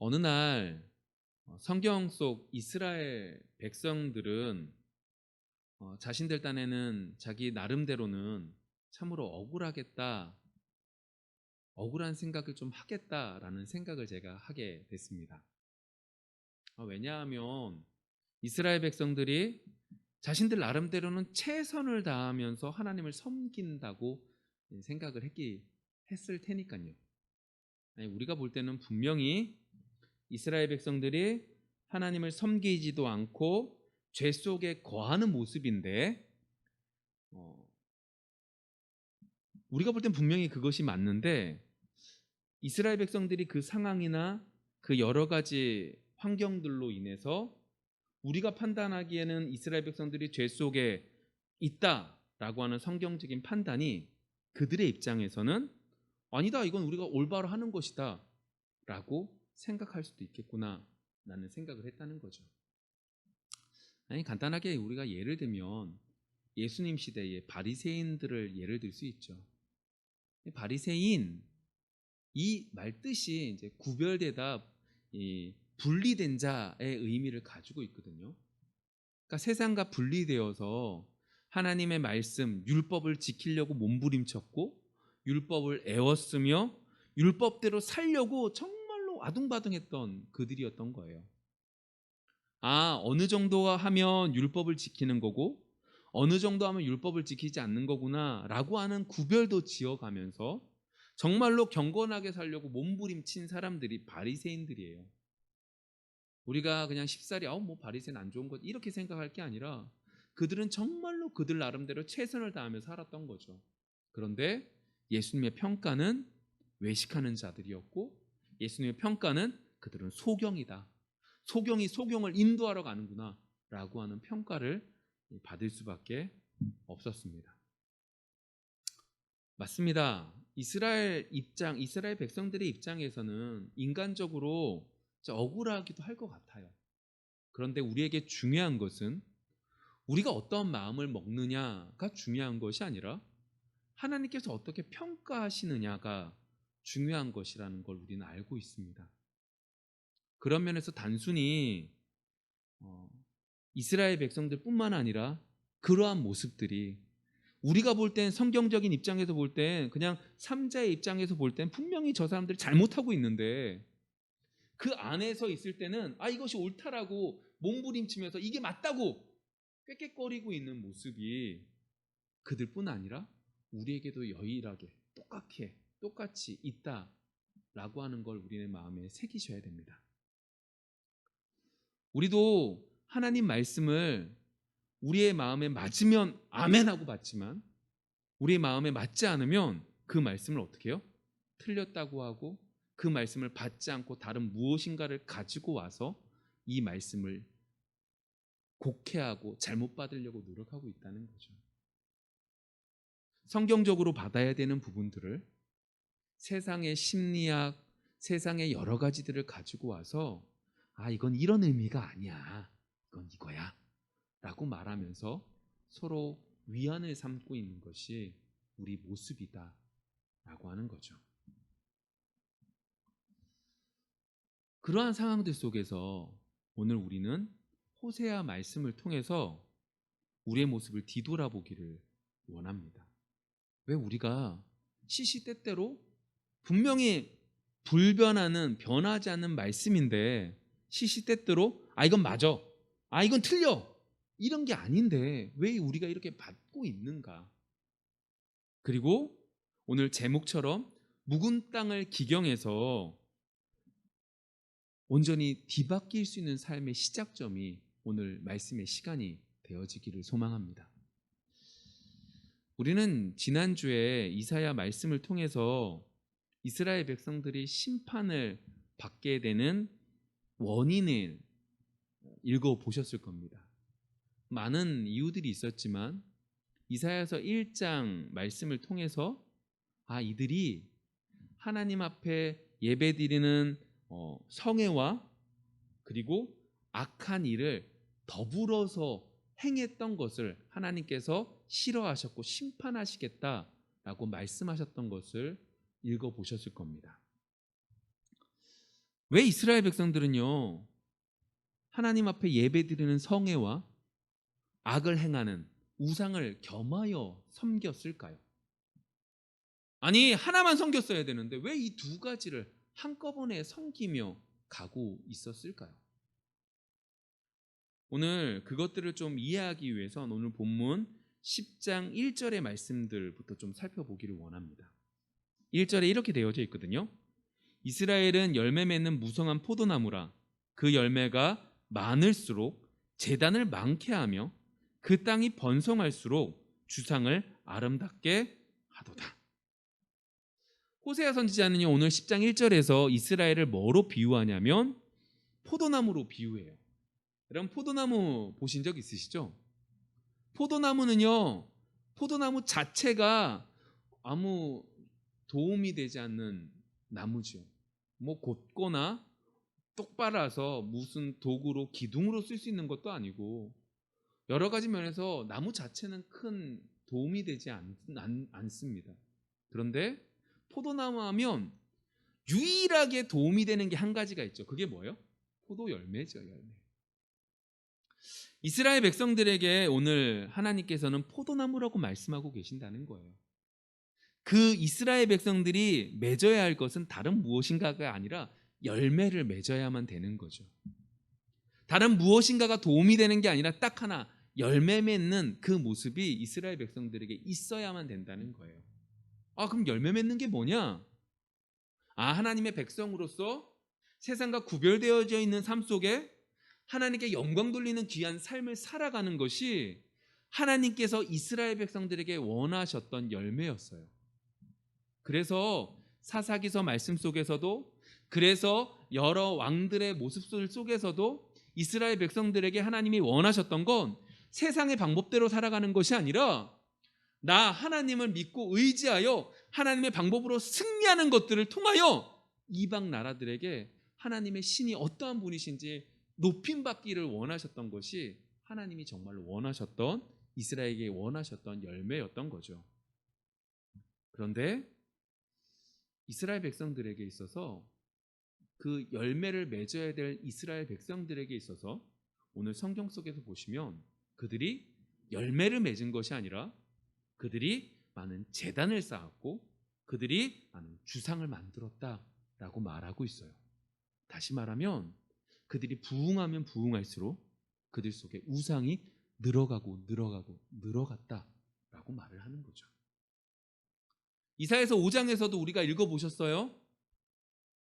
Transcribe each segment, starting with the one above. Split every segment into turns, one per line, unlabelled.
어느 날 성경 속 이스라엘 백성들은 자신들 딴에는 자기 나름대로는 참으로 억울한 생각을 좀 하겠다라는 생각을 제가 하게 됐습니다. 왜냐하면 이스라엘 백성들이 자신들 나름대로는 최선을 다하면서 하나님을 섬긴다고 생각을 했을 테니까요. 아니, 우리가 볼 때는 분명히 이스라엘 백성들이 하나님을 섬기지도 않고 죄 속에 거하는 모습인데, 어, 우리가 볼 땐 분명히 그것이 맞는데, 이스라엘 백성들이 그 상황이나 그 여러 가지 환경들로 인해서 우리가 판단하기에는 이스라엘 백성들이 죄 속에 있다라고 하는 성경적인 판단이 그들의 입장에서는 아니다, 이건 우리가 올바로 하는 것이다 라고 생각할 수도 있겠구나 라는 생각을 했다는 거죠. 아니, 간단하게 우리가 예를 들면 예수님 시대의 바리새인들을 예를 들 수 있죠. 바리새인, 이 말뜻이 이제 구별되다, 이 분리된 자의 의미를 가지고 있거든요. 그러니까 세상과 분리되어서 하나님의 말씀, 율법을 지키려고 몸부림쳤고 율법을 애웠으며 율법대로 살려고 정말로 아둥바둥했던 그들이었던 거예요. 어느 정도 하면 율법을 지키는 거고 어느 정도 하면 율법을 지키지 않는 거구나 라고 하는 구별도 지어가면서 정말로 경건하게 살려고 몸부림친 사람들이 바리새인들이에요. 우리가 그냥 쉽사리 뭐 바리새인 안 좋은 것 이렇게 생각할 게 아니라 그들은 정말로 그들 나름대로 최선을 다하며 살았던 거죠. 그런데 예수님의 평가는 외식하는 자들이었고 예수님의 평가는 그들은 소경이다. 소경이 소경을 인도하러 가는구나 라고 하는 평가를 받을 수밖에 없었습니다. 맞습니다. 이스라엘 백성들의 입장에서는 인간적으로 억울하기도 할 것 같아요. 그런데 우리에게 중요한 것은 우리가 어떤 마음을 먹느냐가 중요한 것이 아니라 하나님께서 어떻게 평가하시느냐가 중요한 것이라는 걸 우리는 알고 있습니다. 그런 면에서 단순히 어, 이스라엘 백성들뿐만 아니라 그러한 모습들이 우리가 볼 땐 성경적인 입장에서 볼 땐 그냥 삼자의 입장에서 볼 땐 분명히 저 사람들이 잘못하고 있는데 그 안에서 있을 때는 이것이 옳다라고 몸부림치면서 이게 맞다고 꾀꾀거리고 있는 모습이 그들뿐 아니라 우리에게도 유일하게 똑같이 있다라고 하는 걸 우리의 마음에 새기셔야 됩니다. 우리도 하나님 말씀을 우리의 마음에 맞으면 아멘하고 받지만 우리의 마음에 맞지 않으면 그 말씀을 어떻게 해요? 틀렸다고 하고 그 말씀을 받지 않고 다른 무엇인가를 가지고 와서 이 말씀을 곡해하고 잘못 받으려고 노력하고 있다는 거죠. 성경적으로 받아야 되는 부분들을 세상의 심리학, 세상의 여러 가지들을 가지고 와서 이건 이런 의미가 아니야. 이건 이거야. 라고 말하면서 서로 위안을 삼고 있는 것이 우리 모습이다. 라고 하는 거죠. 그러한 상황들 속에서 오늘 우리는 호세아 말씀을 통해서 우리의 모습을 뒤돌아보기를 원합니다. 왜 우리가 시시때때로 분명히 변하지 않는 말씀인데 시시때때로 이건 맞아, 이건 틀려 이런 게 아닌데 왜 우리가 이렇게 받고 있는가? 그리고 오늘 제목처럼 묵은 땅을 기경해서 온전히 뒤바뀔 수 있는 삶의 시작점이 오늘 말씀의 시간이 되어지기를 소망합니다. 우리는 지난주에 이사야 말씀을 통해서 이스라엘 백성들이 심판을 받게 되는 원인을 읽어보셨을 겁니다. 많은 이유들이 있었지만 이사야서 1장 말씀을 통해서 이들이 하나님 앞에 예배드리는 성회와 그리고 악한 일을 더불어서 행했던 것을 하나님께서 싫어하셨고 심판하시겠다라고 말씀하셨던 것을 읽어보셨을 겁니다. 왜 이스라엘 백성들은요 하나님 앞에 예배드리는 성회와 악을 행하는 우상을 겸하여 섬겼을까요? 아니 하나만 섬겼어야 되는데 왜 이 두 가지를 한꺼번에 섬기며 가고 있었을까요? 오늘 그것들을 좀 이해하기 위해선 오늘 본문 10장 1절의 말씀들부터 좀 살펴보기를 원합니다. 1절에 이렇게 되어져 있거든요. 이스라엘은 열매 맺는 무성한 포도나무라. 그 열매가 많을수록 제단을 많게 하며 그 땅이 번성할수록 주상을 아름답게 하도다. 호세아 선지자는요 오늘 10장 1절에서 이스라엘을 뭐로 비유하냐면 포도나무로 비유해요. 여러분 포도나무 보신 적 있으시죠? 포도나무는요 포도나무 자체가 아무 도움이 되지 않는 나무죠. 뭐 곧거나 똑바라서 무슨 도구로 기둥으로 쓸 수 있는 것도 아니고 여러 가지 면에서 나무 자체는 큰 도움이 되지 않습니다. 그런데 포도나무 하면 유일하게 도움이 되는 게 한 가지가 있죠. 그게 뭐예요? 포도 열매죠. 열매. 이스라엘 백성들에게 오늘 하나님께서는 포도나무라고 말씀하고 계신다는 거예요. 그 이스라엘 백성들이 맺어야 할 것은 다른 무엇인가가 아니라 열매를 맺어야만 되는 거죠. 다른 무엇인가가 도움이 되는 게 아니라 딱 하나 열매 맺는 그 모습이 이스라엘 백성들에게 있어야만 된다는 거예요. 그럼 열매 맺는 게 뭐냐? 하나님의 백성으로서 세상과 구별되어져 있는 삶 속에 하나님께 영광 돌리는 귀한 삶을 살아가는 것이 하나님께서 이스라엘 백성들에게 원하셨던 열매였어요. 그래서 사사기서 말씀 속에서도 그래서 여러 왕들의 모습들 속에서도 이스라엘 백성들에게 하나님이 원하셨던 건 세상의 방법대로 살아가는 것이 아니라 나 하나님을 믿고 의지하여 하나님의 방법으로 승리하는 것들을 통하여 이방 나라들에게 하나님의 신이 어떠한 분이신지 높임받기를 원하셨던 것이 하나님이 정말로 원하셨던 이스라엘에게 원하셨던 열매였던 거죠. 그런데 이스라엘 백성들에게 있어서 그 열매를 맺어야 될 이스라엘 백성들에게 있어서 오늘 성경 속에서 보시면 그들이 열매를 맺은 것이 아니라 그들이 많은 제단을 쌓았고 그들이 많은 주상을 만들었다라고 말하고 있어요. 다시 말하면 그들이 부흥하면 부흥할수록 그들 속에 우상이 늘어가고 늘어갔다라고 말을 하는 거죠. 이사야서 5장에서도 우리가 읽어보셨어요?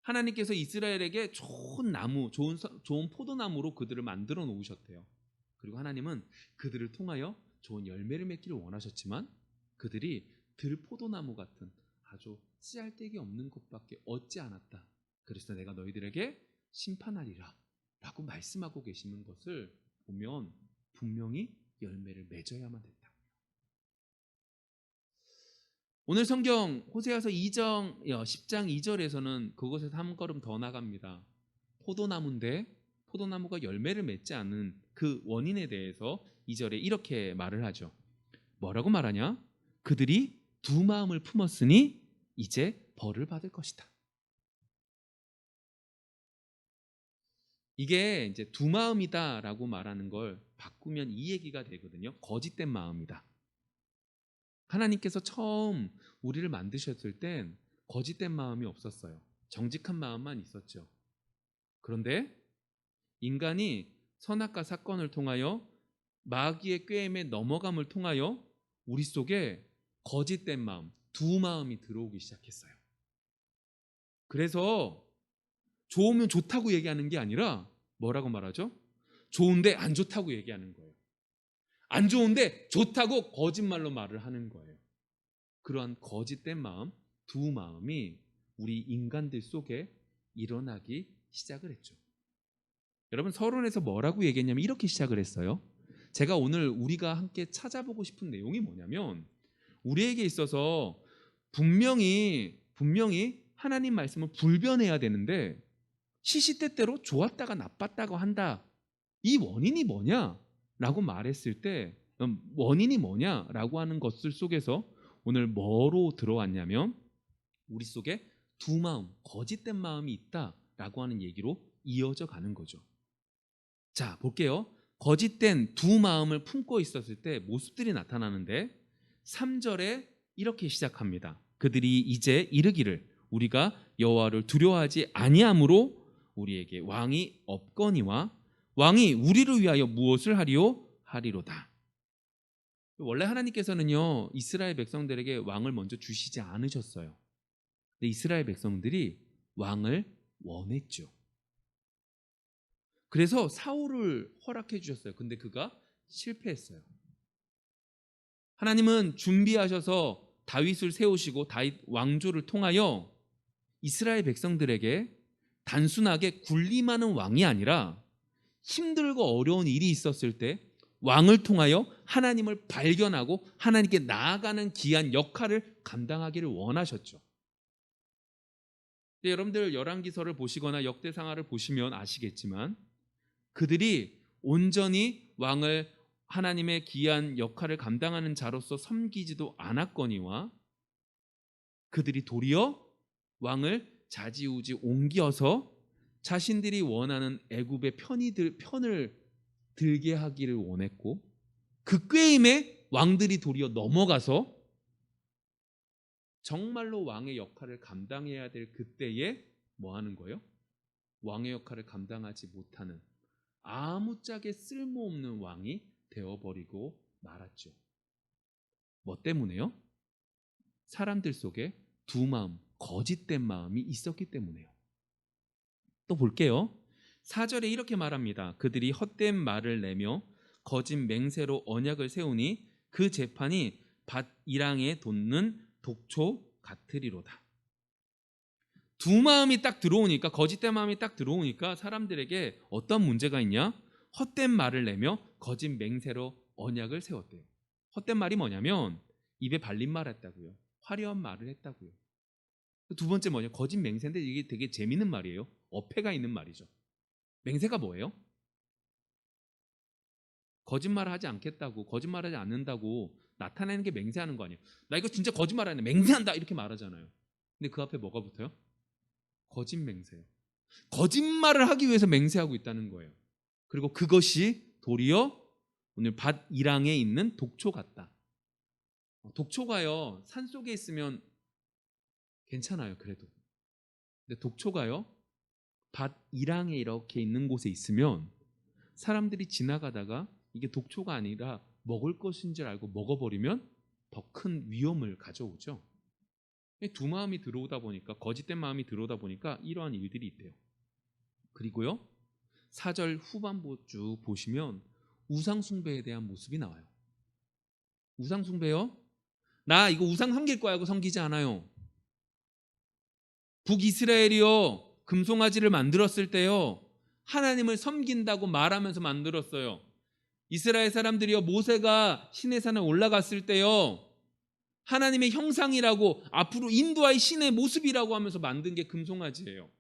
하나님께서 이스라엘에게 좋은 나무, 좋은 포도나무로 그들을 만들어 놓으셨대요. 그리고 하나님은 그들을 통하여 좋은 열매를 맺기를 원하셨지만 그들이 들포도나무 같은 아주 쓰잘데기 없는 것밖에 얻지 않았다. 그래서 내가 너희들에게 심판하리라 라고 말씀하고 계시는 것을 보면 분명히 열매를 맺어야만 된다. 오늘 성경 호세아서 10장 2절에서는 그것에서 한 걸음 더 나갑니다. 포도나무인데 포도나무가 열매를 맺지 않는 그 원인에 대해서 2절에 이렇게 말을 하죠. 뭐라고 말하냐? 그들이 두 마음을 품었으니 이제 벌을 받을 것이다. 이게 이제 두 마음이다라고 말하는 걸 바꾸면 이 얘기가 되거든요. 거짓된 마음이다. 하나님께서 처음 우리를 만드셨을 땐 거짓된 마음이 없었어요. 정직한 마음만 있었죠. 그런데 인간이 선악과 사건을 통하여 마귀의 꾀임에 넘어감을 통하여 우리 속에 거짓된 마음, 두 마음이 들어오기 시작했어요. 그래서 좋으면 좋다고 얘기하는 게 아니라 뭐라고 말하죠? 좋은데 안 좋다고 얘기하는 거예요. 안 좋은데 좋다고 거짓말로 말을 하는 거예요. 그러한 거짓된 마음, 두 마음이 우리 인간들 속에 일어나기 시작을 했죠. 여러분 서론에서 뭐라고 얘기했냐면 이렇게 시작을 했어요. 제가 오늘 우리가 함께 찾아보고 싶은 내용이 뭐냐면 우리에게 있어서 분명히 하나님 말씀을 불변해야 되는데 시시때때로 좋았다가 나빴다고 한다. 이 원인이 뭐냐라고 말했을 때 원인이 뭐냐라고 하는 것들 속에서 오늘 뭐로 들어왔냐면 우리 속에 두 마음, 거짓된 마음이 있다 라고 하는 얘기로 이어져 가는 거죠. 자, 볼게요. 거짓된 두 마음을 품고 있었을 때 모습들이 나타나는데 3절에 이렇게 시작합니다. 그들이 이제 이르기를 우리가 여호와를 두려워하지 아니함으로 우리에게 왕이 없거니와 왕이 우리를 위하여 무엇을 하리요? 하리로다. 원래 하나님께서는요, 이스라엘 백성들에게 왕을 먼저 주시지 않으셨어요. 근데 이스라엘 백성들이 왕을 원했죠. 그래서 사울을 허락해 주셨어요. 근데 그가 실패했어요. 하나님은 준비하셔서 다윗을 세우시고 다윗 왕조를 통하여 이스라엘 백성들에게 단순하게 군림하는 왕이 아니라 힘들고 어려운 일이 있었을 때 왕을 통하여 하나님을 발견하고 하나님께 나아가는 귀한 역할을 감당하기를 원하셨죠. 여러분들 열왕기서를 보시거나 역대상하를 보시면 아시겠지만 그들이 온전히 왕을 하나님의 귀한 역할을 감당하는 자로서 섬기지도 않았거니와 그들이 도리어 왕을 좌지우지 옮겨서 자신들이 원하는 애굽의 편을 들게 하기를 원했고 그 꾀임에 왕들이 도리어 넘어가서 정말로 왕의 역할을 감당해야 될 그때에 뭐 하는 거예요? 왕의 역할을 감당하지 못하는 아무짝에 쓸모없는 왕이 되어버리고 말았죠. 뭐 때문에요? 사람들 속에 두 마음, 거짓된 마음이 있었기 때문에요. 또 볼게요. 4절에 이렇게 말합니다. 그들이 헛된 말을 내며 거짓 맹세로 언약을 세우니 그 재판이 밭 이랑에 돋는 독초 같으리로다. 두 마음이 딱 들어오니까 거짓된 마음이 딱 들어오니까 사람들에게 어떤 문제가 있냐? 헛된 말을 내며 거짓 맹세로 언약을 세웠대요. 헛된 말이 뭐냐면 입에 발린 말 했다고요. 화려한 말을 했다고요. 두 번째 뭐냐? 거짓 맹세인데 이게 되게 재밌는 말이에요. 어폐가 있는 말이죠. 맹세가 뭐예요? 거짓말을 하지 않겠다고, 거짓말하지 않는다고 나타내는 게 맹세하는 거 아니에요. 나 이거 진짜 거짓말 안 해. 맹세한다 이렇게 말하잖아요. 근데 그 앞에 뭐가 붙어요? 거짓 맹세예요. 거짓말을 하기 위해서 맹세하고 있다는 거예요. 그리고 그것이 도리어 오늘 밭 이랑에 있는 독초 같다. 독초가요, 산속에 있으면 괜찮아요. 그래도. 근데 독초가요, 밭 이랑에 이렇게 있는 곳에 있으면 사람들이 지나가다가 이게 독초가 아니라 먹을 것인 줄 알고 먹어버리면 더 큰 위험을 가져오죠. 두 마음이 들어오다 보니까, 거짓된 마음이 들어오다 보니까 이러한 일들이 있대요. 그리고요, 4절 후반부 쭉 보시면 우상 숭배에 대한 모습이 나와요. 우상 숭배요? 나 이거 우상 섬길 거야 하고 섬기지 않아요. 북이스라엘이요, 금송아지를 만들었을 때요, 하나님을 섬긴다고 말하면서 만들었어요. 이스라엘 사람들이요, 모세가 시내산에 올라갔을 때요, 하나님의 형상이라고 앞으로 인도할 신의 모습이라고 하면서 만든 게 금송아지예요.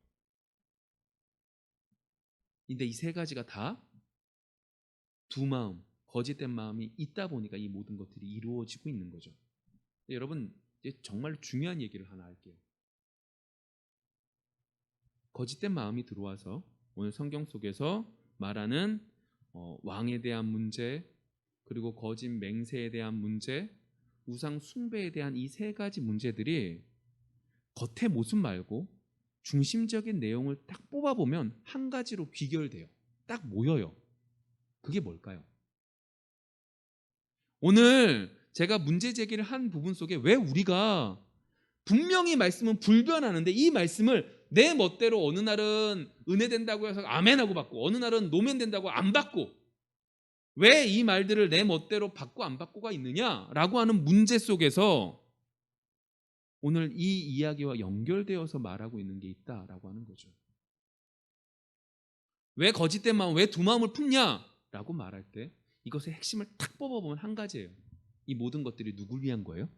근데 이 세 가지가 다 두 마음, 거짓된 마음이 있다 보니까 이 모든 것들이 이루어지고 있는 거죠. 여러분, 이제 정말 중요한 얘기를 하나 할게요. 거짓된 마음이 들어와서 오늘 성경 속에서 말하는 왕에 대한 문제, 그리고 거짓 맹세에 대한 문제, 우상 숭배에 대한 이 세 가지 문제들이 겉의 모습 말고 중심적인 내용을 딱 뽑아보면 한 가지로 귀결돼요. 딱 모여요. 그게 뭘까요? 오늘 제가 문제 제기를 한 부분 속에 왜 우리가 분명히 말씀은 불변하는데 이 말씀을 내 멋대로 어느 날은 은혜 된다고 해서 아멘하고 받고 어느 날은 노멘 된다고 안 받고 왜 이 말들을 내 멋대로 받고 안 받고가 있느냐라고 하는 문제 속에서 오늘 이 이야기와 연결되어서 말하고 있는 게 있다라고 하는 거죠. 왜 거짓된 마음, 왜 두 마음을 품냐라고 말할 때 이것의 핵심을 탁 뽑아보면 한 가지예요. 이 모든 것들이 누굴 위한 거예요?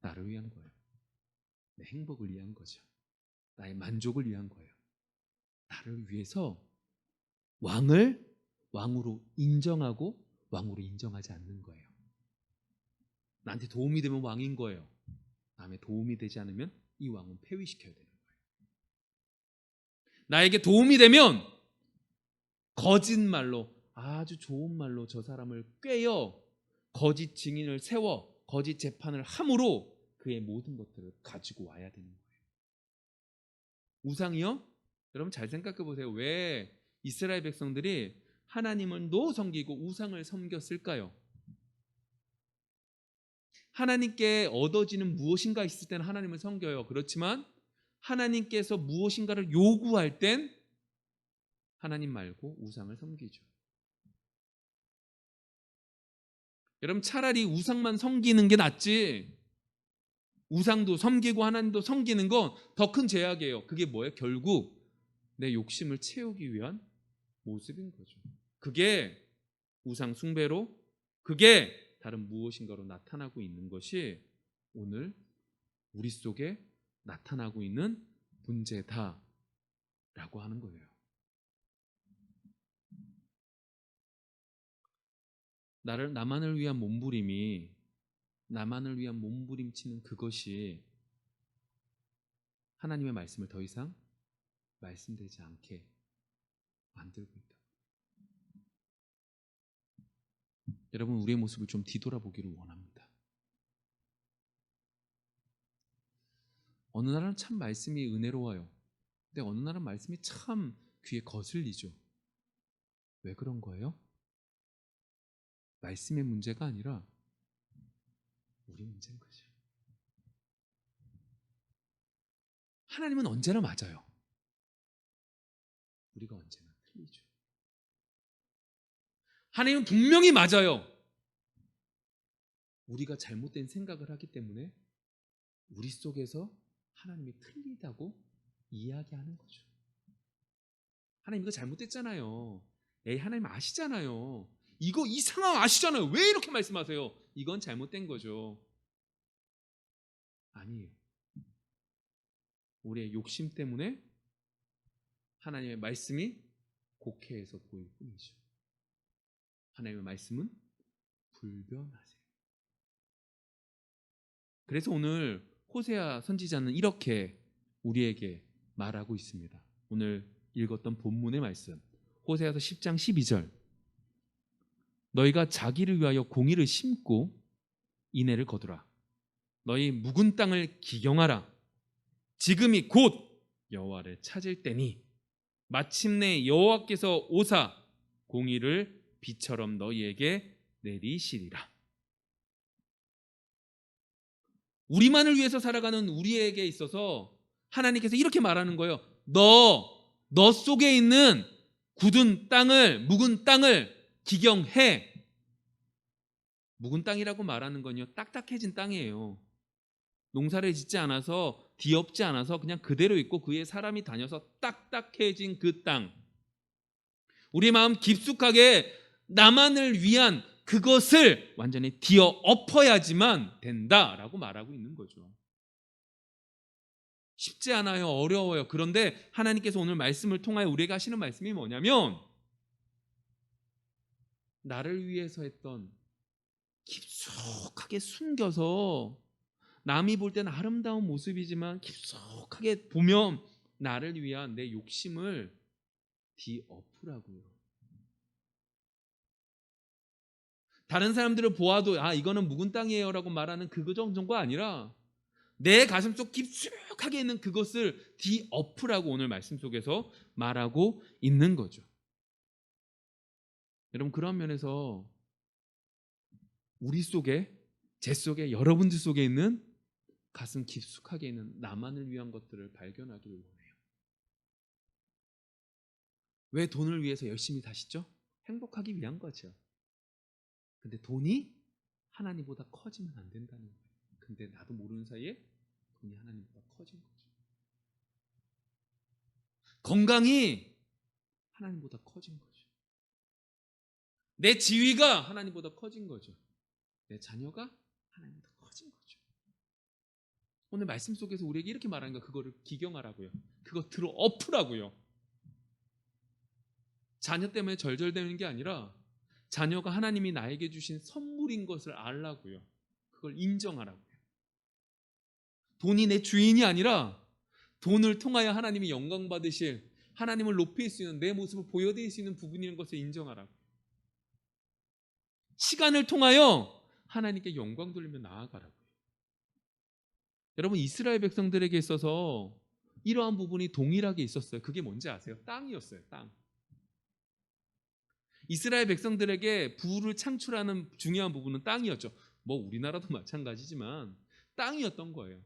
나를 위한 거예요. 내 행복을 위한 거죠. 나의 만족을 위한 거예요. 나를 위해서 왕을 왕으로 인정하고 왕으로 인정하지 않는 거예요. 나한테 도움이 되면 왕인 거예요. 남에 도움이 되지 않으면 이 왕은 폐위시켜야 돼요. 나에게 도움이 되면 거짓말로, 아주 좋은 말로 저 사람을 꿰어 거짓 증인을 세워 거짓 재판을 함으로 그의 모든 것들을 가지고 와야 되는 거예요. 우상이요? 여러분 잘 생각해 보세요. 왜 이스라엘 백성들이 하나님을 섬기고 우상을 섬겼을까요? 하나님께 얻어지는 무엇인가 있을 때는 하나님을 섬겨요. 그렇지만 하나님께서 무엇인가를 요구할 땐 하나님 말고 우상을 섬기죠. 여러분 차라리 우상만 섬기는 게 낫지, 우상도 섬기고 하나님도 섬기는 건 더 큰 죄악이에요. 그게 뭐예요? 결국 내 욕심을 채우기 위한 모습인 거죠. 그게 우상 숭배로, 그게 다른 무엇인가로 나타나고 있는 것이 오늘 우리 속에 나타나고 있는 문제다라고 하는 거예요. 나만을 위한 몸부림이, 나만을 위한 몸부림치는 그것이 하나님의 말씀을 더 이상 말씀되지 않게 만들고 있다. 여러분 우리의 모습을 좀 뒤돌아보기를 원합니다. 어느 날은 참 말씀이 은혜로워요. 근데 어느 날은 말씀이 참 귀에 거슬리죠. 왜 그런 거예요? 말씀의 문제가 아니라 우리 문제인 거죠. 하나님은 언제나 맞아요. 우리가 언제나 틀리죠. 하나님은 분명히 맞아요. 우리가 잘못된 생각을 하기 때문에 우리 속에서 하나님이 틀리다고 이야기하는 거죠. 하나님 이거 잘못됐잖아요. 에이 하나님 아시잖아요. 이 상황 아시잖아요. 왜 이렇게 말씀하세요? 이건 잘못된 거죠. 아니에요. 우리의 욕심 때문에 하나님의 말씀이 곡해해서 보일 뿐이죠. 하나님의 말씀은 불변하세요. 그래서 오늘 호세아 선지자는 이렇게 우리에게 말하고 있습니다. 오늘 읽었던 본문의 말씀 호세아서 10장 12절, 너희가 자기를 위하여 공의를 심고 인애를 거두라. 너희 묵은 땅을 기경하라. 지금이 곧 여호와를 찾을 때니 마침내 여호와께서 오사 공의를 비처럼 너희에게 내리시리라. 우리만을 위해서 살아가는 우리에게 있어서 하나님께서 이렇게 말하는 거예요. 너 속에 있는 굳은 땅을, 묵은 땅을 기경해. 묵은 땅이라고 말하는 건요, 딱딱해진 땅이에요. 농사를 짓지 않아서, 뒤엎지 않아서 그냥 그대로 있고 그 위에 사람이 다녀서 딱딱해진 그 땅, 우리 마음 깊숙하게 나만을 위한 그것을 완전히 뒤어 엎어야지만 된다라고 말하고 있는 거죠. 쉽지 않아요. 어려워요. 그런데 하나님께서 오늘 말씀을 통하여 우리에게 하시는 말씀이 뭐냐면, 나를 위해서 했던, 깊숙하게 숨겨서 남이 볼 때는 아름다운 모습이지만 깊숙하게 보면 나를 위한 내 욕심을 뒤엎으라고요. 다른 사람들을 보아도 이거는 묵은 땅이에요 라고 말하는 그거 정도가 아니라 내 가슴속 깊숙하게 있는 그것을 뒤엎으라고 오늘 말씀 속에서 말하고 있는 거죠. 여러분 그런 면에서 우리 속에, 제 속에, 여러분들 속에 있는 가슴 깊숙하게 있는 나만을 위한 것들을 발견하기를 원해요. 왜 돈을 위해서 열심히 사시죠? 행복하기 위한 거죠. 근데 돈이 하나님보다 커지면 안 된다는 거예요. 근데 나도 모르는 사이에 돈이 하나님보다 커진 거죠. 건강이 하나님보다 커진 거죠. 내 지위가 하나님보다 커진 거죠. 내 자녀가 하나님보다 커진 거죠. 오늘 말씀 속에서 우리에게 이렇게 말하는 거, 그거를 기경하라고요. 그거 들어 엎으라고요. 자녀 때문에 절절대는 게 아니라 자녀가 하나님이 나에게 주신 선물인 것을 알라고요. 그걸 인정하라고요. 돈이 내 주인이 아니라 돈을 통하여 하나님이 영광 받으실 하나님을 높일 수 있는, 내 모습을 보여드릴 수 있는 부분인 것을 인정하라고. 시간을 통하여 하나님께 영광 돌리며 나아가라고요. 여러분, 이스라엘 백성들에게 있어서 이러한 부분이 동일하게 있었어요. 그게 뭔지 아세요? 땅이었어요. 땅. 이스라엘 백성들에게 부를 창출하는 중요한 부분은 땅이었죠. 뭐 우리나라도 마찬가지지만 땅이었던 거예요.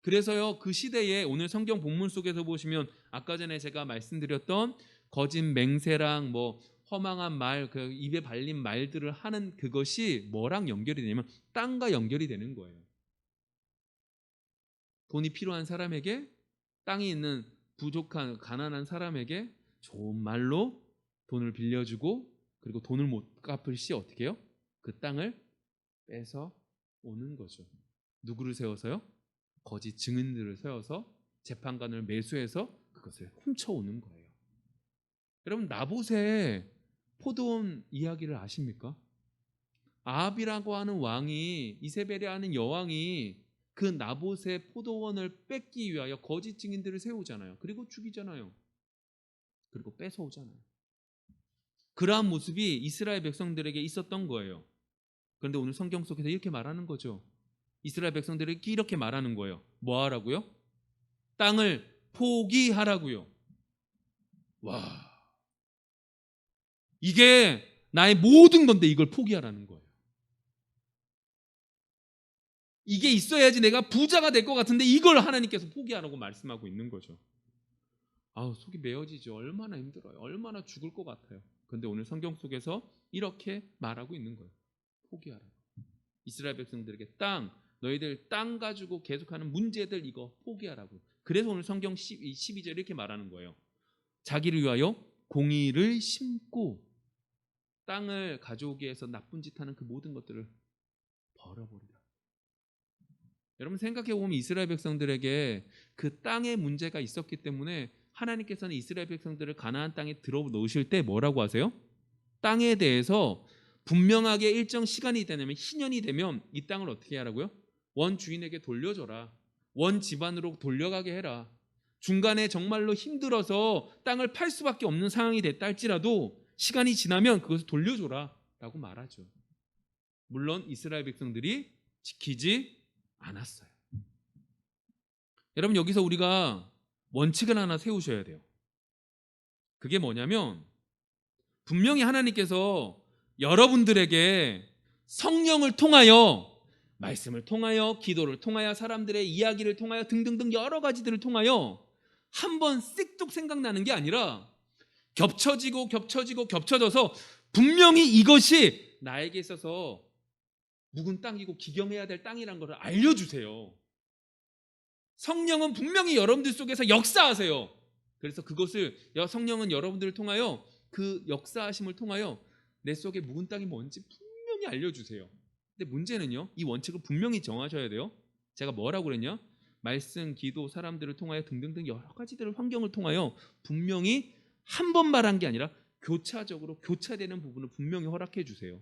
그래서요, 그 시대에 오늘 성경 본문 속에서 보시면 아까 전에 제가 말씀드렸던 거짓 맹세랑 뭐 허망한 말, 그 입에 발린 말들을 하는 그것이 뭐랑 연결이 되냐면 땅과 연결이 되는 거예요. 돈이 필요한 사람에게, 땅이 있는 부족한 가난한 사람에게 좋은 말로 돈을 빌려주고, 그리고 돈을 못 갚을 시 어떻게 해요? 그 땅을 뺏어 오는 거죠. 누구를 세워서요? 거짓 증인들을 세워서 재판관을 매수해서 그것을 훔쳐오는 거예요. 여러분, 나봇의 포도원 이야기를 아십니까? 아합이라고 하는 왕이, 이세벨이라는 여왕이 그 나봇의 포도원을 뺏기 위하여 거짓 증인들을 세우잖아요. 그리고 죽이잖아요. 그리고 뺏어오잖아요. 그러한 모습이 이스라엘 백성들에게 있었던 거예요. 그런데 오늘 성경 속에서 이렇게 말하는 거죠. 이스라엘 백성들에게 이렇게 말하는 거예요. 뭐 하라고요? 땅을 포기하라고요. 와, 이게 나의 모든 건데 이걸 포기하라는 거예요. 이게 있어야지 내가 부자가 될 것 같은데 이걸 하나님께서 포기하라고 말씀하고 있는 거죠. 아우, 속이 메어지죠. 얼마나 힘들어요. 얼마나 죽을 것 같아요. 그런데 오늘 성경 속에서 이렇게 말하고 있는 거예요. 포기하라고. 이스라엘 백성들에게 너희들 땅 가지고 계속하는 문제들 이거 포기하라고. 그래서 오늘 성경 12절 이렇게 말하는 거예요. 자기를 위하여 공의를 심고 땅을 가져오기 위해서 나쁜 짓 하는 그 모든 것들을 버려버리라. 여러분, 생각해 보면 이스라엘 백성들에게 그 땅의 문제가 있었기 때문에 하나님께서는 이스라엘 백성들을 가나안 땅에 들어 놓으실 때 뭐라고 하세요? 땅에 대해서 분명하게 일정 시간이 되면, 희년이 되면 이 땅을 어떻게 하라고요? 원 주인에게 돌려줘라. 원 집안으로 돌려가게 해라. 중간에 정말로 힘들어서 땅을 팔 수밖에 없는 상황이 됐다 할지라도 시간이 지나면 그것을 돌려줘라 라고 말하죠. 물론 이스라엘 백성들이 지키지 않았어요. 여러분, 여기서 우리가 원칙을 하나 세우셔야 돼요. 그게 뭐냐면, 분명히 하나님께서 여러분들에게 성령을 통하여, 말씀을 통하여, 기도를 통하여, 사람들의 이야기를 통하여 등등등 여러 가지들을 통하여 한 번 쓱뚝 생각나는 게 아니라 겹쳐져서 분명히 이것이 나에게 있어서 묵은 땅이고 기경해야 될 땅이란 것을 알려주세요. 성령은 분명히 여러분들 속에서 역사하세요. 그래서 그것을 성령은 여러분들을 통하여, 그 역사하심을 통하여 내 속에 묵은 땅이 뭔지 분명히 알려주세요. 근데 문제는요, 이 원칙을 분명히 정하셔야 돼요. 제가 뭐라고 그랬냐? 말씀, 기도, 사람들을 통하여 등등등 여러 가지들을, 환경을 통하여 분명히 한 번 말한 게 아니라 교차적으로 교차되는 부분을 분명히 허락해 주세요.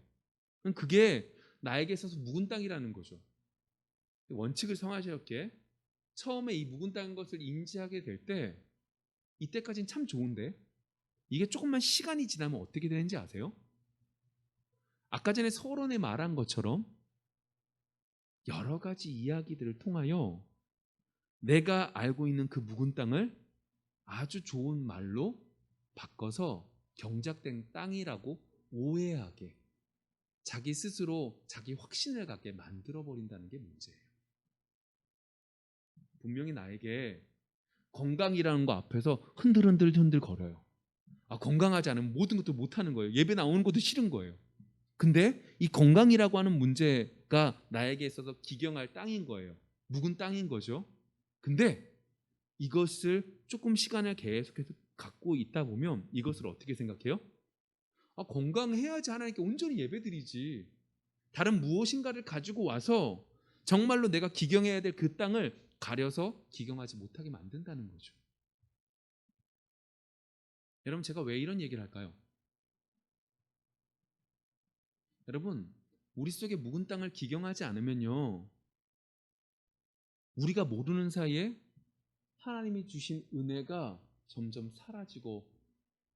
그게 나에게 있어서 묵은 땅이라는 거죠. 원칙을 정하셨기에 처음에 이 묵은 땅인 것을 인지하게 될 때, 이때까지는 참 좋은데 이게 조금만 시간이 지나면 어떻게 되는지 아세요? 아까 전에 서론에 말한 것처럼 여러 가지 이야기들을 통하여 내가 알고 있는 그 묵은 땅을 아주 좋은 말로 바꿔서 경작된 땅이라고 오해하게, 자기 스스로 자기 확신을 갖게 만들어버린다는 게 문제예요. 분명히 나에게 건강이라는 거 앞에서 흔들 거려요. 건강하지 않으면 모든 것도 못하는 거예요. 예배 나오는 것도 싫은 거예요. 근데 이 건강이라고 하는 문제가 나에게 있어서 기경할 땅인 거예요. 묵은 땅인 거죠. 근데 이것을 조금 시간을 계속해서 갖고 있다 보면 이것을 어떻게 생각해요? 건강해야지 하나님께 온전히 예배드리지. 다른 무엇인가를 가지고 와서 정말로 내가 기경해야 될 그 땅을 가려서 기경하지 못하게 만든다는 거죠. 여러분, 제가 왜 이런 얘기를 할까요? 여러분, 우리 속에 묵은 땅을 기경하지 않으면요, 우리가 모르는 사이에 하나님이 주신 은혜가 점점 사라지고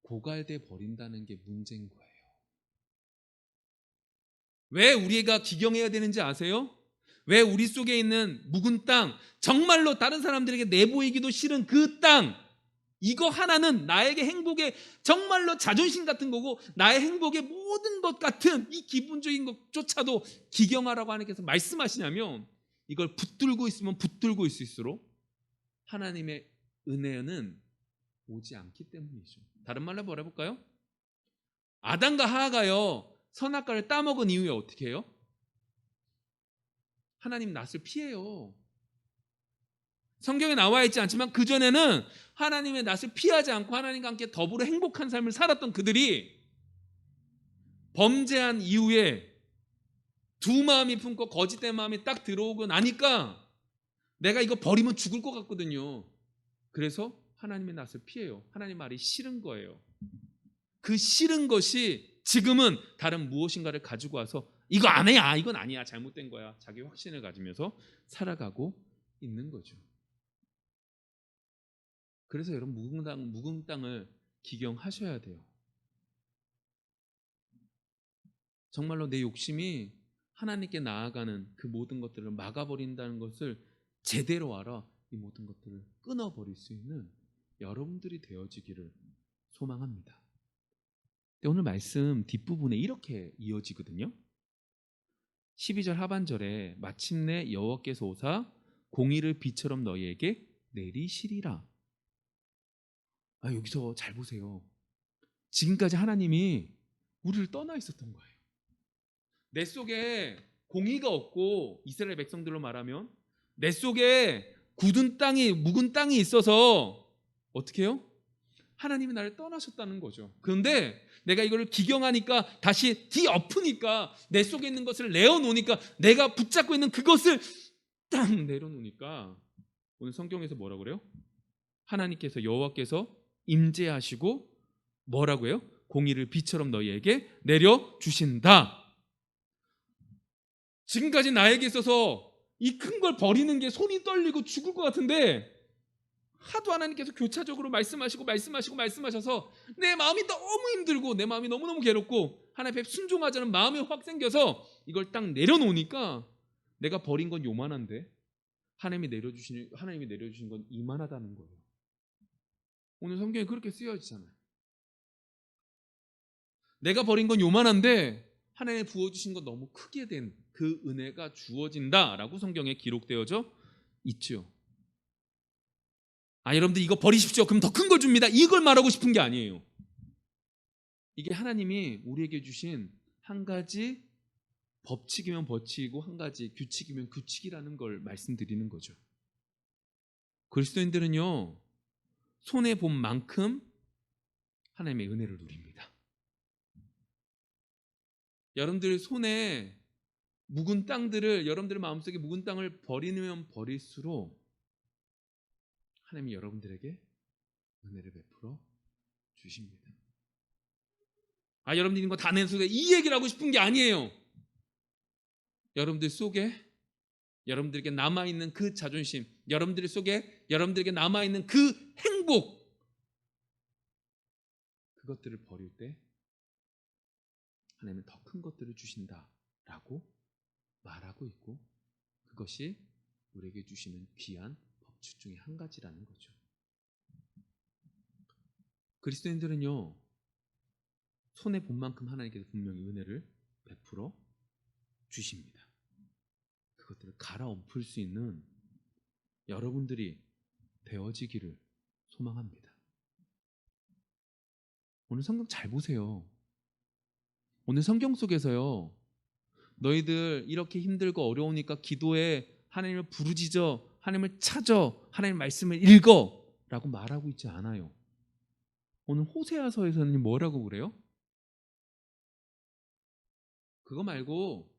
고갈돼 버린다는 게 문제인 거예요. 왜 우리가 기경해야 되는지 아세요? 왜 우리 속에 있는 묵은 땅, 정말로 다른 사람들에게 내보이기도 싫은 그 땅, 이거 하나는 나에게 행복의 정말로 자존심 같은 거고 나의 행복의 모든 것 같은 이 기본적인 것조차도 기경하라고 하나님께서 말씀하시냐면, 이걸 붙들고 있으면 붙들고 있을수록 하나님의 은혜는 오지 않기 때문이죠. 다른 말로 뭐라 해볼까요? 아담과 하와가요 선악과를 따먹은 이후에 어떻게 해요? 하나님 낯을 피해요. 성경에 나와 있지 않지만 그전에는 하나님의 낯을 피하지 않고 하나님과 함께 더불어 행복한 삶을 살았던 그들이 범죄한 이후에 두 마음이 품고 거짓된 마음이 딱 들어오고 나니까 내가 이거 버리면 죽을 것 같거든요. 그래서 하나님의 낯을 피해요. 하나님 말이 싫은 거예요. 그 싫은 것이 지금은 다른 무엇인가를 가지고 와서 이거 안 해, 이건 아니야, 잘못된 거야, 자기 확신을 가지면서 살아가고 있는 거죠. 그래서 여러분 묵은 땅을 기경하셔야 돼요. 정말로 내 욕심이 하나님께 나아가는 그 모든 것들을 막아버린다는 것을 제대로 알아 이 모든 것들을 끊어버릴 수 있는 여러분들이 되어지기를 소망합니다. 오늘 말씀 뒷부분에 이렇게 이어지거든요. 12절 하반절에 마침내 여호와께서 오사 공의를 비처럼 너희에게 내리시리라. 여기서 잘 보세요. 지금까지 하나님이 우리를 떠나 있었던 거예요. 내 속에 공의가 없고, 이스라엘 백성들로 말하면 내 속에 굳은 땅이, 묵은 땅이 있어서 어떻게 해요? 하나님이 나를 떠나셨다는 거죠. 그런데 내가 이거를 기경하니까, 다시 뒤엎으니까, 내 속에 있는 것을 내어놓으니까, 내가 붙잡고 있는 그것을 딱 내려놓으니까 오늘 성경에서 뭐라고 그래요? 하나님께서, 여호와께서 임재하시고 뭐라고 해요? 공의를 비처럼 너희에게 내려주신다. 지금까지 나에게 있어서 이 큰 걸 버리는 게 손이 떨리고 죽을 것 같은데, 하도 하나님께서 교차적으로 말씀하셔서 내 마음이 너무 힘들고 내 마음이 너무너무 괴롭고 하나님 앞에 순종하자는 마음이 확 생겨서 이걸 딱 내려놓으니까, 내가 버린 건 요만한데 하나님이 내려주신 건 이만하다는 거예요. 오늘 성경에 그렇게 쓰여지잖아요. 내가 버린 건 요만한데 하나님이 부어주신 건 너무 크게 된 그 은혜가 주어진다라고 성경에 기록되어져 있죠. 여러분들 이거 버리십시오, 그럼 더 큰 걸 줍니다, 이걸 말하고 싶은 게 아니에요. 이게 하나님이 우리에게 주신 한 가지 법칙이면 법칙이고 한 가지 규칙이면 규칙이라는 걸 말씀드리는 거죠. 그리스도인들은요, 손해 본 만큼 하나님의 은혜를 누립니다. 여러분들 손에 묵은 땅들을, 여러분들의 마음속에 묵은 땅을 버리면 버릴수록 하나님이 여러분들에게 은혜를 베풀어 주십니다. 여러분들이 이거 다 낸 속에 이 얘기를 하고 싶은 게 아니에요. 여러분들 속에, 여러분들에게 남아있는 그 자존심, 여러분들 속에 여러분들에게 남아있는 그 행복, 그것들을 버릴 때 하나님은 더 큰 것들을 주신다라고 말하고 있고, 그것이 우리에게 주시는 귀한 법칙 중에 한 가지라는 거죠. 그리스도인들은요, 손해 본 만큼 하나님께서 분명히 은혜를 베풀어 주십니다. 그것들을 갈아엎을 수 있는 여러분들이 되어지기를 소망합니다. 오늘 성경 잘 보세요. 오늘 성경 속에서요, 너희들 이렇게 힘들고 어려우니까 기도해, 하나님을 부르짖어, 하나님을 찾아, 하나님 말씀을 읽어 라고 말하고 있지 않아요. 오늘 호세아서에서는 뭐라고 그래요? 그거 말고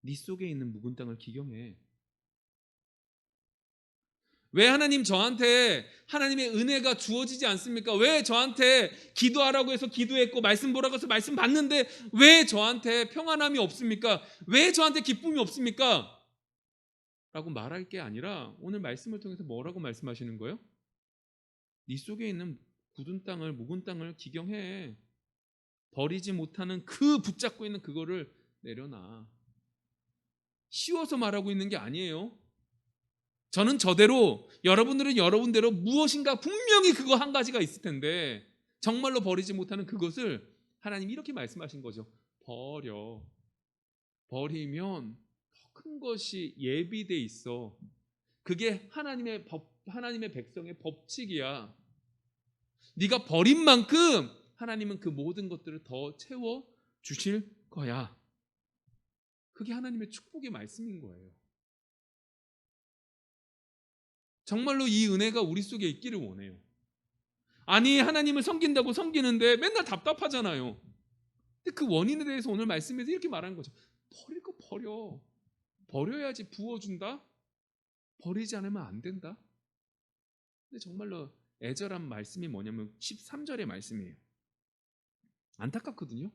네 속에 있는 묵은 땅을 기경해. 왜 하나님 저한테 하나님의 은혜가 주어지지 않습니까? 왜 저한테 기도하라고 해서 기도했고 말씀 보라고 해서 말씀 받는데 왜 저한테 평안함이 없습니까? 왜 저한테 기쁨이 없습니까? 라고 말할 게 아니라 오늘 말씀을 통해서 뭐라고 말씀하시는 거예요? 네 속에 있는 굳은 땅을, 묵은 땅을 기경해. 버리지 못하는 그 붙잡고 있는 그거를 내려놔. 쉬워서 말하고 있는 게 아니에요. 저는 저대로, 여러분들은 여러분대로 무엇인가 분명히 그거 한 가지가 있을 텐데 정말로 버리지 못하는 그것을 하나님이 이렇게 말씀하신 거죠. 버려. 버리면 더 큰 것이 예비돼 있어. 그게 하나님의 법, 하나님의 백성의 법칙이야. 네가 버린 만큼 하나님은 그 모든 것들을 더 채워 주실 거야. 그게 하나님의 축복의 말씀인 거예요. 정말로 이 은혜가 우리 속에 있기를 원해요. 아니, 하나님을 섬긴다고 섬기는데 맨날 답답하잖아요. 근데 그 원인에 대해서 오늘 말씀에서 이렇게 말하는 거죠. 버릴 거 버려. 버려야지 부어준다. 버리지 않으면 안 된다. 근데 정말로 애절한 말씀이 뭐냐면 13절의 말씀이에요. 안타깝거든요.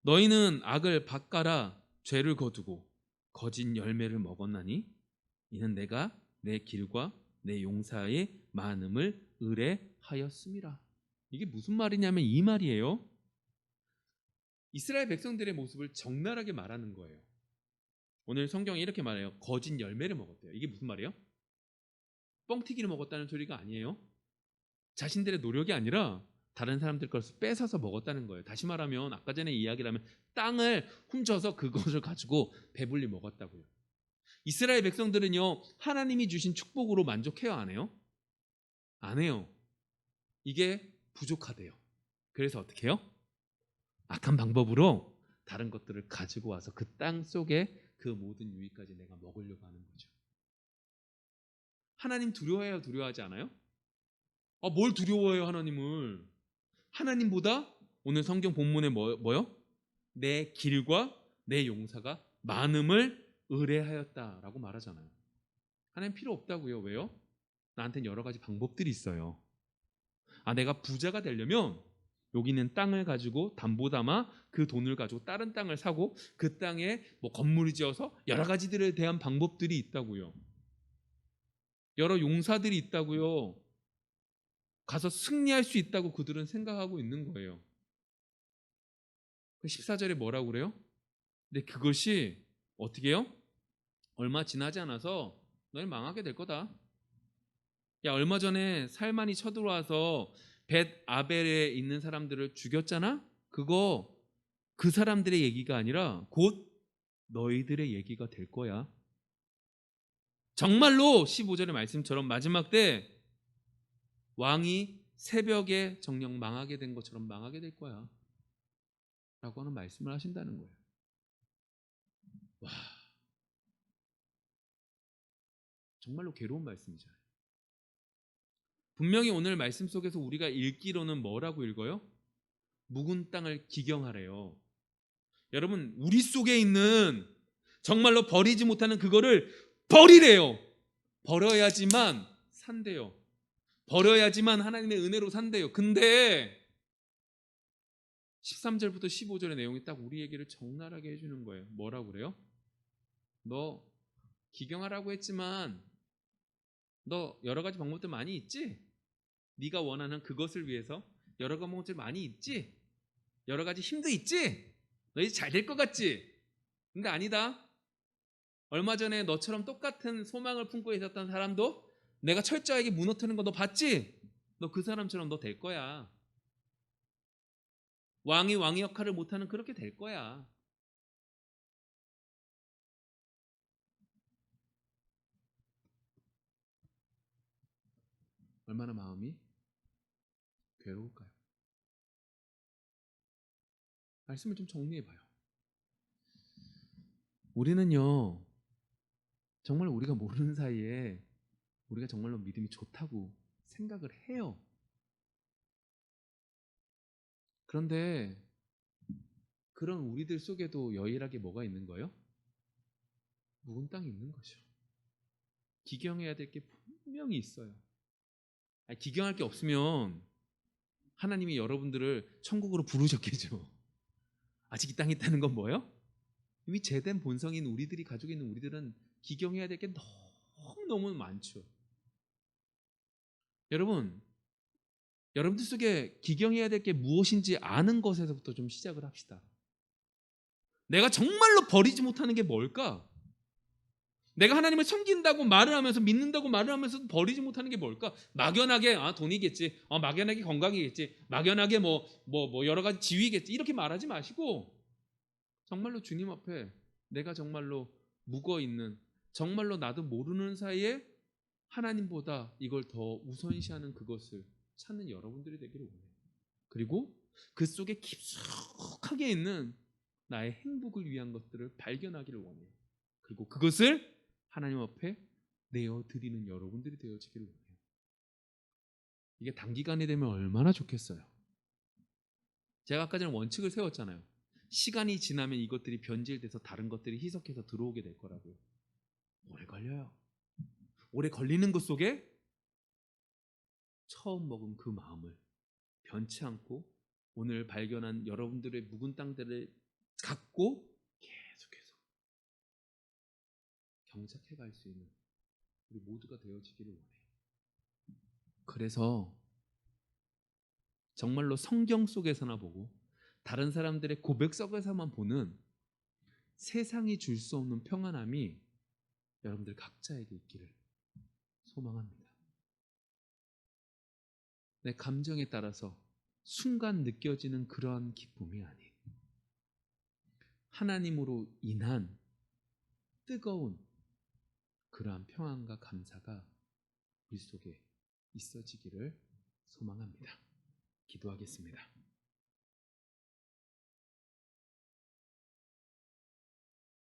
너희는 악을 밭가라 죄를 거두고 거짓 열매를 먹었나니 이는 내가 내 길과 내 용사의 많음을 의뢰하였음이라. 이게 무슨 말이냐면 이 말이에요. 이스라엘 백성들의 모습을 적나라하게 말하는 거예요. 오늘 성경이 이렇게 말해요. 거짓 열매를 먹었대요. 이게 무슨 말이에요? 뻥튀기를 먹었다는 소리가 아니에요. 자신들의 노력이 아니라 다른 사람들 것을 뺏어서 먹었다는 거예요. 다시 말하면 아까 전에 이야기를 하면 땅을 훔쳐서 그것을 가지고 배불리 먹었다고요. 이스라엘 백성들은요, 하나님이 주신 축복으로 만족해요, 안 해요? 안 해요. 이게 부족하대요. 그래서 어떻게 해요? 악한 방법으로 다른 것들을 가지고 와서 그 땅 속에 그 모든 유익까지 내가 먹으려고 하는 거죠. 하나님 두려워해요, 두려워하지 않아요? 뭘 두려워해요, 하나님을? 하나님보다 오늘 성경 본문에 뭐요? 내 길과 내 용사가 많음을 의뢰하였다라고 말하잖아요. 하나님 필요 없다고요. 왜요? 나한테는 여러 가지 방법들이 있어요. 내가 부자가 되려면 여기 있는 땅을 가지고 담보 담아 그 돈을 가지고 다른 땅을 사고 그 땅에 뭐 건물을 지어서 여러 가지들에 대한 방법들이 있다고요. 여러 용사들이 있다고요. 가서 승리할 수 있다고 그들은 생각하고 있는 거예요. 14절에 뭐라고 그래요? 근데 그것이 어떻게 해요? 얼마 지나지 않아서 너희 망하게 될 거다. 야, 얼마 전에 살만이 쳐들어와서 벳 아벨에 있는 사람들을 죽였잖아? 그거 그 사람들의 얘기가 아니라 곧 너희들의 얘기가 될 거야. 정말로 15절의 말씀처럼 마지막 때 왕이 새벽에 정령 망하게 된 것처럼 망하게 될 거야. 라고 하는 말씀을 하신다는 거예요. 와, 정말로 괴로운 말씀이잖아요. 분명히 오늘 말씀 속에서 우리가 읽기로는 뭐라고 읽어요? 묵은 땅을 기경하래요. 여러분, 우리 속에 있는 정말로 버리지 못하는 그거를 버리래요. 버려야지만 산대요. 버려야지만 하나님의 은혜로 산대요. 근데 13절부터 15절의 내용이 딱 우리 얘기를 적나라하게 해주는 거예요. 뭐라고 그래요? 너 기경하라고 했지만 너 여러 가지 방법들 많이 있지? 네가 원하는 그것을 위해서 여러 가지 방법들 많이 있지? 여러 가지 힘도 있지? 너 이제 잘 될 것 같지? 근데 아니다. 얼마 전에 너처럼 똑같은 소망을 품고 있었던 사람도 내가 철저하게 무너뜨리는 거 너 봤지? 너 그 사람처럼 너 될 거야. 왕이 왕의 역할을 못하는 그렇게 될 거야. 얼마나 마음이 괴로울까요? 말씀을 좀 정리해봐요. 우리는요, 정말 우리가 모르는 사이에 우리가 정말로 믿음이 좋다고 생각을 해요. 그런데 그런 우리들 속에도 여일하게 뭐가 있는 거예요? 묵은 땅이 있는 거죠. 기경해야 될 게 분명히 있어요. 기경할 게 없으면 하나님이 여러분들을 천국으로 부르셨겠죠. 아직 이 땅에 있다는 건 뭐예요? 이미 제된 본성인 우리들이 가지고 있는 우리들은 기경해야 될 게 너무너무 많죠. 여러분, 여러분들 속에 기경해야 될 게 무엇인지 아는 것에서부터 좀 시작을 합시다. 내가 정말로 버리지 못하는 게 뭘까? 내가 하나님을 섬긴다고 말을 하면서 믿는다고 말을 하면서 버리지 못하는 게 뭘까? 막연하게 돈이겠지. 막연하게 건강이겠지. 막연하게 뭐 여러 가지 지위겠지. 이렇게 말하지 마시고 정말로 주님 앞에 내가 정말로 묵어 있는, 정말로 나도 모르는 사이에 하나님보다 이걸 더 우선시하는 그것을 찾는 여러분들이 되기를 원해요. 그리고 그 속에 깊숙하게 있는 나의 행복을 위한 것들을 발견하기를 원해요. 그리고 그것을 하나님 앞에 내어드리는 여러분들이 되어지기를 원해요. 이게 단기간에 되면 얼마나 좋겠어요. 제가 아까 전에 원칙을 세웠잖아요. 시간이 지나면 이것들이 변질돼서 다른 것들이 희석해서 들어오게 될 거라고요. 오래 걸려요. 오래 걸리는 것 속에 처음 먹은 그 마음을 변치 않고 오늘 발견한 여러분들의 묵은 땅들을 갖고 계속해서 경작해 갈 수 있는 우리 모두가 되어지기를 원해요. 그래서 정말로 성경 속에서나 보고 다른 사람들의 고백 속에서만 보는 세상이 줄 수 없는 평안함이 여러분들 각자에게 있기를 소망합니다. 내 감정에 따라서 순간 느껴지는 그러한 기쁨이 아닌 하나님으로 인한 뜨거운 그러한 평안과 감사가 우리 속에 있어지기를 소망합니다. 기도하겠습니다.